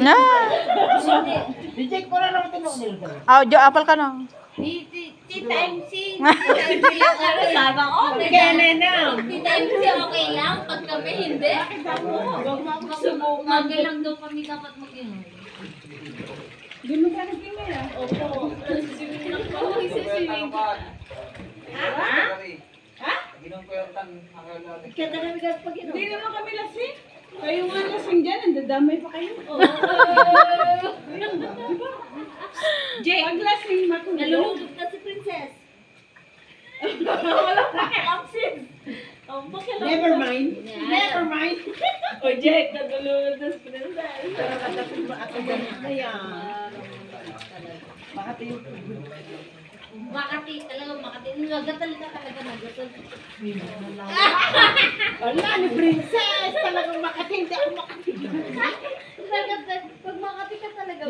Na. Reject ko na naman tinong nila. Apal ka na. Tita MC. Sama ko. Kaya na. Tita MC okay lang. Pag kami hindi. Magalang daw kami dapat mag-inom. Doon mo ka nag-email ah? Opo. Swimming lang po. Swimming. Ha? Ginong ko yung tan. Kaya na pag inom. Hindi naman kami lasing. Kayo nga lasing dyan, nandadamay pa kayo. Jake. Pag lasing matulog. Nalulugod na si Princess. Wala pa kailang sis. Never mind. Never mind. O Jake, nalulugod na si Princess. Makati talaga, Makati. Nagatal ka talaga, nagatal. Wala ni princess. Talagang makati. Hindi ako makati. Nagatal. Pag Makati ka talaga,